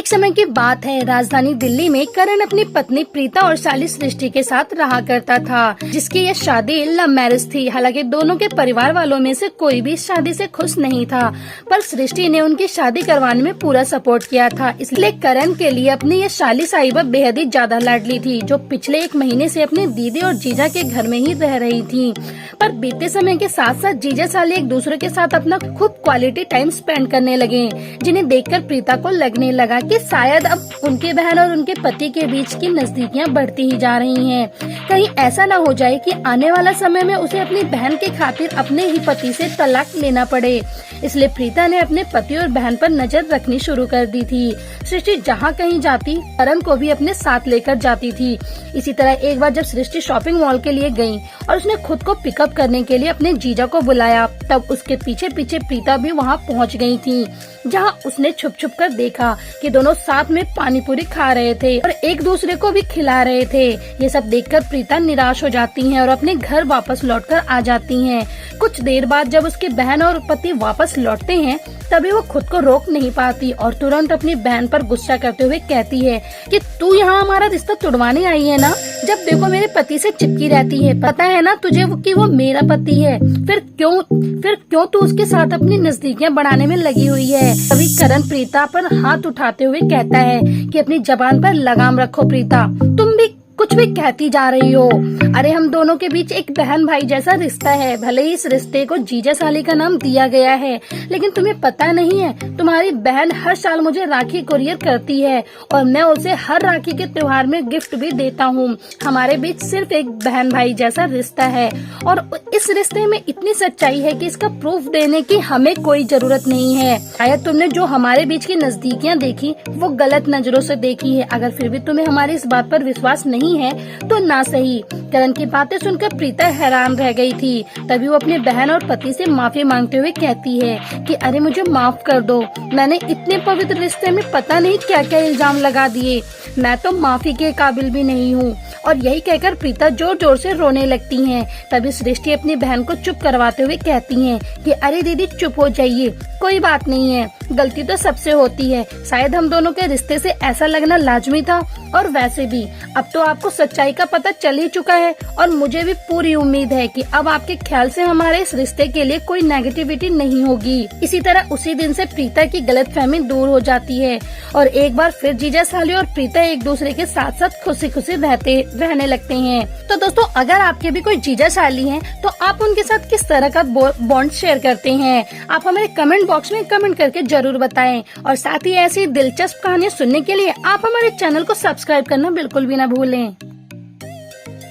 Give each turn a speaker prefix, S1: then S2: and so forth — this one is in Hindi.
S1: एक समय की बात है, राजधानी दिल्ली में करण अपनी पत्नी प्रीता और साली सृष्टि के साथ रहा करता था, जिसकी यह शादी लव मैरिज थी। हालांकि दोनों के परिवार वालों में से कोई भी इस शादी से खुश नहीं था, पर सृष्टि ने उनकी शादी करवाने में पूरा सपोर्ट किया था। इसलिए करण के लिए अपनी ये साली साहिबा बेहद ही ज्यादा लाडली थी, जो पिछले 1 महीने से अपनी दीदी और जीजा के घर में ही रह रही थी। पर बीते समय के साथ साथ जीजा साली एक दूसरे के साथ अपना खूब क्वालिटी टाइम स्पेंड करने लगे, जिन्हें देखकर प्रीता को लगने लगा कि शायद अब उनके बहन और उनके पति के बीच की नजदीकियां बढ़ती ही जा रही हैं। कहीं ऐसा न हो जाए कि आने वाला समय में उसे अपनी बहन के खातिर अपने ही पति से तलाक लेना पड़े। इसलिए प्रीता ने अपने पति और बहन पर नजर रखनी शुरू कर दी थी। सृष्टि जहाँ कहीं जाती, करण को भी अपने साथ लेकर जाती थी। इसी तरह एक बार जब सृष्टि शॉपिंग मॉल के लिए गई और उसने खुद को पिकअप करने के लिए अपने जीजा को बुलाया, तब उसके पीछे पीछे प्रीता भी वहाँ पहुँच गई थी, जहाँ उसने छुप छुप कर देखा कि दोनों साथ में पानी पूरी खा रहे थे और एक दूसरे को भी खिला रहे थे। ये सब देखकर प्रीता निराश हो जाती है और अपने घर वापस लौटकर आ जाती हैं। कुछ देर बाद जब उसकी बहन और पति वापस लौटते हैं, तभी वो खुद को रोक नहीं पाती और तुरंत अपनी बहन पर गुस्सा करते हुए कहती है कि तू यहाँ हमारा रिश्ता तुड़वाने आई है ना? जब देखो मेरे पति से चिपकी रहती है, पता है ना तुझे कि वो मेरा पति है, फिर क्यों तू उसके साथ अपनी नजदीकियां बढ़ाने में लगी हुई है? तभी करण प्रीता पर हाथ उठाते हुए कहता है कि अपनी जबान पर लगाम रखो प्रीता, तुम भी कुछ भी कहती जा रही हो। अरे हम दोनों के बीच एक बहन भाई जैसा रिश्ता है, भले ही इस रिश्ते को जीजा साली का नाम दिया गया है, लेकिन तुम्हें पता नहीं है तुम्हारी बहन हर साल मुझे राखी कुरियर करती है और मैं उसे हर राखी के त्योहार में गिफ्ट भी देता हूँ। हमारे बीच सिर्फ एक बहन भाई जैसा रिश्ता है और इस रिश्ते में इतनी सच्चाई है कि इसका प्रूफ देने की हमें कोई जरूरत नहीं है। शायद तुमने जो हमारे बीच की नजदीकियाँ देखी वो गलत नजरों से देखी है। अगर फिर भी तुम्हें हमारी इस बात पर विश्वास नहीं है तो ना सही। करण की बातें सुनकर प्रीता हैरान रह गई थी। तभी वो अपने बहन और पति से माफी मांगते हुए कहती है कि अरे मुझे माफ कर दो, मैंने इतने पवित्र रिश्ते में पता नहीं क्या क्या इल्जाम लगा दिए, मैं तो माफी के काबिल भी नहीं हूँ। और यही कहकर प्रीता जोर जोर से रोने लगती हैं। तभी सृष्टि अपनी बहन को चुप करवाते हुए कहती हैं कि अरे दीदी चुप हो जाइए, कोई बात नहीं है, गलती तो सबसे होती है, शायद हम दोनों के रिश्ते से ऐसा लगना लाजमी था। और वैसे भी अब तो आपको सच्चाई का पता चल ही चुका है और मुझे भी पूरी उम्मीद है कि अब आपके ख्याल से हमारे इस रिश्ते के लिए कोई नेगेटिविटी नहीं होगी। इसी तरह उसी दिन से प्रीता की गलतफहमी दूर हो जाती है और एक बार फिर जीजा साली और प्रीता एक दूसरे के साथ साथ खुशी खुशी रहने लगते हैं। तो दोस्तों, अगर आपके भी कोई जीजा साली हैं, तो आप उनके साथ किस तरह का बॉन्ड शेयर करते हैं, आप हमारे कमेंट बॉक्स में कमेंट करके जरूर बताएं। और साथ ही ऐसी दिलचस्प कहानियाँ सुनने के लिए आप हमारे चैनल को सब्सक्राइब करना बिल्कुल भी ना भूलें।